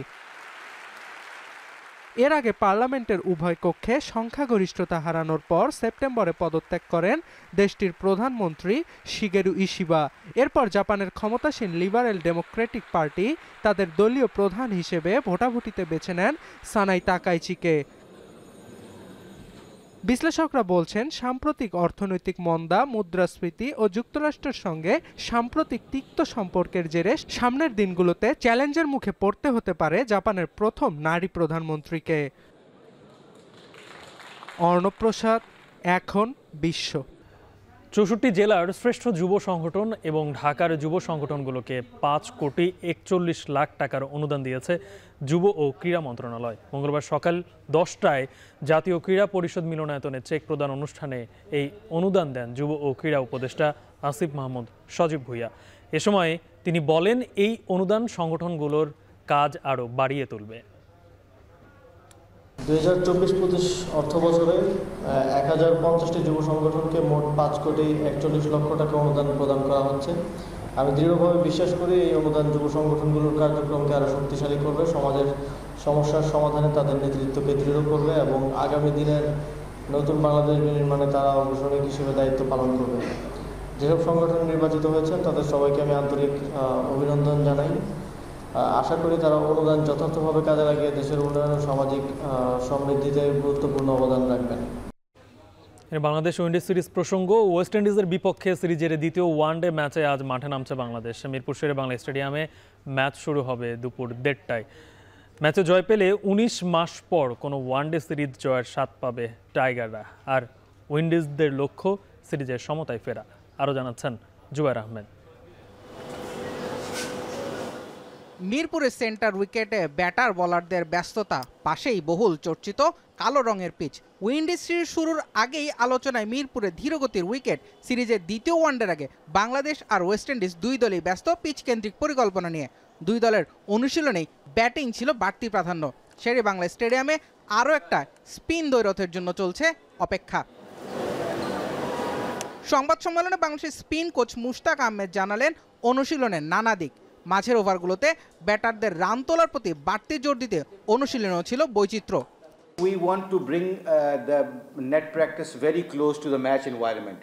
C: এর আগে পার্লামেন্টের উভয় কক্ষে সংখ্যাগরিষ্ঠতা হারানোর পর সেপ্টেম্বরে পদত্যাগ করেন দেশটির প্রধানমন্ত্রী শিগেরু ইশিবা। এরপর জাপানের ক্ষমতাসীন লিবারেল ডেমোক্রেটিক পার্টি তাদের দলীয় প্রধান হিসেবে ভোটাভুটিতে বেছে নেন সানাই তাকাইচিকে। বিশ্লেষকরা বলছেন, সাম্প্রতিক অর্থনৈতিক মন্দা, মুদ্রাস্ফীতি ও যুক্তরাষ্ট্রের সঙ্গে সাম্প্রতিক তিক্ত সম্পর্কের জেরে সামনের দিনগুলোতে চ্যালেঞ্জের মুখে পড়তে হতে পারে জাপানের প্রথম নারী প্রধানমন্ত্রীকে। অর্ণব প্রসাদ, এখন বিশ্ব।
A: ৬৪ জেলার শ্রেষ্ঠ যুব সংগঠন এবং ঢাকার যুব সংগঠনগুলোকে ৫,৪১,০০,০০,০০০ টাকার অনুদান দিয়েছে যুব ও ক্রীড়া মন্ত্রণালয়। মঙ্গলবার সকাল 10টায় জাতীয় ক্রীড়া পরিষদ মিলনায়তনে চেক প্রদান অনুষ্ঠানে এই অনুদান দেন যুব ও ক্রীড়া উপদেষ্টা আসিফ মাহমুদ সজীব ভুইয়া। এ সময় তিনি বলেন, এই অনুদান সংগঠনগুলোর কাজ আরও বাড়িয়ে তুলবে।
E: ২০২৪-২৫ অর্থ বছরে ১,০৫০টি যুব সংগঠনকে মোট ৫,৪১,০০,০০০ টাকা অনুদান প্রদান করা হচ্ছে। আমি দৃঢ়ভাবে বিশ্বাস করি এই অনুদান যুব সংগঠনগুলোর কার্যক্রমকে আরও শক্তিশালী করবে, সমাজের সমস্যার সমাধানে তাদের নেতৃত্বকে দৃঢ় করবে এবং আগামী দিনের নতুন বাংলাদেশ নির্মাণে তারা অগ্রসরী হিসেবে দায়িত্ব পালন করবে। যেসব সংগঠন নির্বাচিত হয়েছে তাদের সবাইকে আমি আন্তরিক অভিনন্দন জানাই। আশা করি তারা অনুদান যথার্থভাবে কাজে লাগিয়ে দেশের উন্নয়ন ও সামাজিক সমৃদ্ধিতে গুরুত্বপূর্ণ অবদান রাখবেন।
A: বাংলাদেশ ওয়েন্ডিজ সিরিজ প্রসঙ্গ, ওয়েস্ট ইন্ডিজের বিপক্ষে সিরিজের দ্বিতীয় ওয়ানডে ম্যাচে আজ মাঠে নামছে বাংলাদেশ। মিরপুর শেরে বাংলা স্টেডিয়ামে ম্যাচ শুরু হবে দুপুর ১:৩০টায়। ম্যাচে জয় পেলে ১৯ মাস পর কোনো ওয়ানডে সিরিজ জয়ের স্বাদ পাবে টাইগাররা। আর উইন্ডিজদের লক্ষ্য সিরিজের সমতায় ফেরা। আরও জানাচ্ছেন জুবায়ের আহমেদ।
F: মিরপুরের সেন্টার উইকেটে ব্যাটার বোলারদের ব্যস্ততা, পাশেই বহুল চর্চিত কালো রঙের পিচ। উইন্ডিজ সিরিজ শুরুর আগেই আলোচনায় মিরপুরে ধীরগতির উইকেট। সিরিজের দ্বিতীয় ওয়ানডের আগে বাংলাদেশ আর ওয়েস্ট ইন্ডিজ দুই দলই ব্যস্ত পিচ কেন্দ্রিক পরিকল্পনা নিয়ে। দুই দলের অনুশীলনেই ব্যাটিং ছিল বাড়তি প্রাধান্য। শেরে বাংলা স্টেডিয়ামে আরও একটা স্পিন দ্বৈরথের জন্য চলছে অপেক্ষা। সংবাদ সম্মেলনে বাংলাদেশের স্পিন কোচ মুশতাক আহমেদ জানালেন অনুশীলনের নানা দিক। মাঝের ওভারগুলোতে ব্যাটারদের রান তোলার প্রতি বাড়তি জোর দিতে অনুশীলনেও ছিল বৈচিত্র্য।
G: We want to bring the net practice very close to the match environment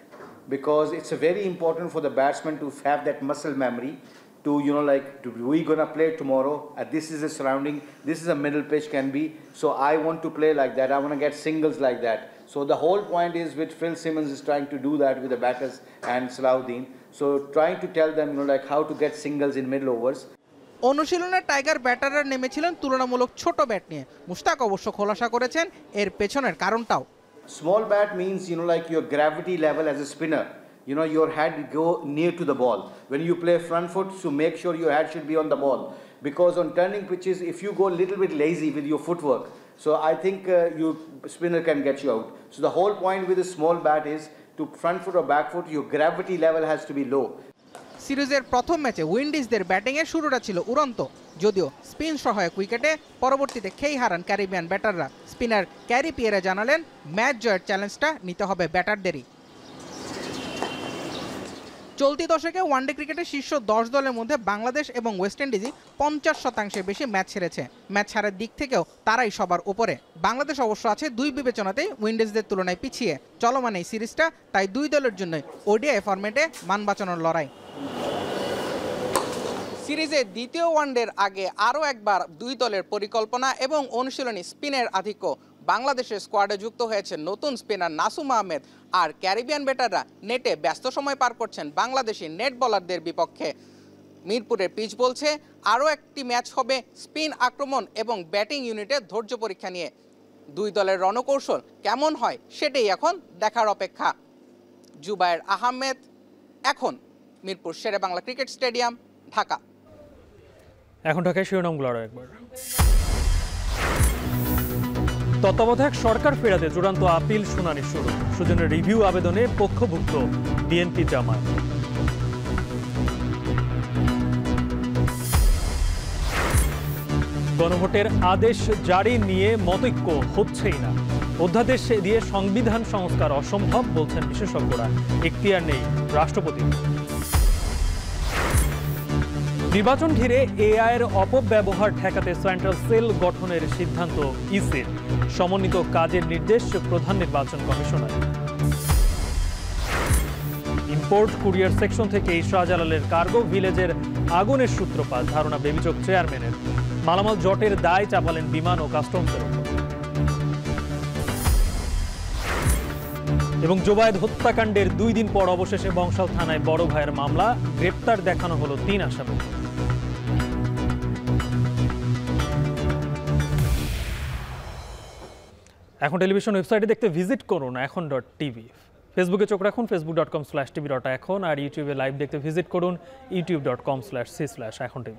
G: because it's very important for the batsman to have that muscle memory to, we gonna play tomorrow, this is the surrounding, this is a middle pitch can be, so I want to play like that, I want to get singles like that. So the whole point is with Phil Simmons is trying to do that with the batters and Salahuddin, so trying to tell them how to get singles in middle overs.
F: অনুশীলনে tiger ব্যাটাররা নেমেছিলেন তুলনামূলক ছোট bat নিয়ে। মুশতাক অবশ্য খোলাসা করেছেন এর পেছনের কারণটাও।
G: Small bat means your gravity level as a spinner. Your head go near to the ball. When you play front foot, so make sure your head should be on the ball. Because on turning pitches, if you go a little bit lazy with your footwork, so I think your spinner can get you out. So the whole point with a small bat is to front foot or back foot, your gravity level has to be low.
F: সিরিজের প্রথম ম্যাচে উইন্ডিজদের ব্যাটিংয়ের শুরুটা ছিল উড়ন্ত, যদিও spin সহায়ক উইকেটে পরবর্তীতে খেই হারান ক্যারিবিয়ান ব্যাটাররা। স্পিনার ক্যারি পিয়েরে জানালেন ম্যাচ জয়ের চ্যালেঞ্জটা নিতে হবে ব্যাটারদেরই। চলতি দশকে ওয়ানডে ক্রিকেটের শীর্ষ 10 দলের মধ্যে বাংলাদেশ এবং ওয়েস্ট ইন্ডিজই 50% বেশি ম্যাচ ছেড়েছে। ম্যাচ ছাড়ার দিক থেকেও তারাই সবার উপরে। বাংলাদেশ অবশ্য আছে 2 বিবেচনাতেই উইন্ডিজদের তুলনায় পিছিয়ে। চলমান এই সিরিজটা তাই 2 দলের জন্য ওডিআই ফরম্যাটে মান বাঁচানোর লড়াই। সিরিজে দ্বিতীয় ওয়ানডের আগে আরও একবার 2 দলের পরিকল্পনা এবং অনুশীলনী স্পিনের আধিক্য। বাংলাদেশের স্কোয়াডে যুক্ত হয়েছে নতুন স্পিনার নাসুম আহমেদ, আর ক্যারিবিয়ান ব্যাটাররা নেটে ব্যস্ত সময় পার করছেন বাংলাদেশি নেট বোলারদের বিপক্ষে। মিরপুরের পিচ বলছে আরও একটি ম্যাচ হবে স্পিন আক্রমণ এবং ব্যাটিং ইউনিটের ধৈর্য পরীক্ষা নিয়ে। 2 দলের রণকৌশল কেমন হয় সেটাই এখন দেখার অপেক্ষা। জুবায়ের আহমেদ, এখন মিরপুর শেরেবাংলা ক্রিকেট স্টেডিয়াম, ঢাকা।
A: এখন ঢাকায় শিরোনামগুলো আরও একবার। তত্ত্বাবধায়ক সরকার ফেরাতে চূড়ান্ত আপিল শুনানি শুরু। সুজনের রিভিউ আবেদনে পক্ষভুক্ত বিএনপি জামায়াত। গণভোটের আদেশ জারি নিয়ে মতৈক্য হচ্ছেই না। অধ্যাদেশ দিয়ে সংবিধান সংস্কার অসম্ভব বলছেন বিশেষজ্ঞরা। এখতিয়ার নেই রাষ্ট্রপতি। নির্বাচন ঘিরে এআই এর অপব্যবহার ঠেকাতে সেন্ট্রাল সেল গঠনের সিদ্ধান্ত ইসির। সমন্বিত কাজের নির্দেশ প্রধান নির্বাচন কমিশনার। ইম্পোর্ট কুরিয়ার সেকশন থেকে শাহজালালের কার্গো ভিলেজের আগুনের সূত্রপাত, ধারণা বেবিচক চেয়ারম্যানের। মালামাল জটের দায় চাপালেন বিমান ও কাস্টমসের উপর। এবং জোবায়েদ হত্যাকাণ্ডের 2 দিন পর অবশেষে বংশাল থানায় বড় ভাইয়ের মামলা। গ্রেপ্তার দেখানো হলো 3 আসামি। এখন টেলিভিশন ওয়েবসাইটে দেখতে ভিজিট করুন এখন.টিভি। ফেসবুকে চোখ রাখুন facebook.com/tv.এখন, আর ইউটিউবে লাইভ দেখতে ভিজিট করুন youtube.com/c/এখন.tv।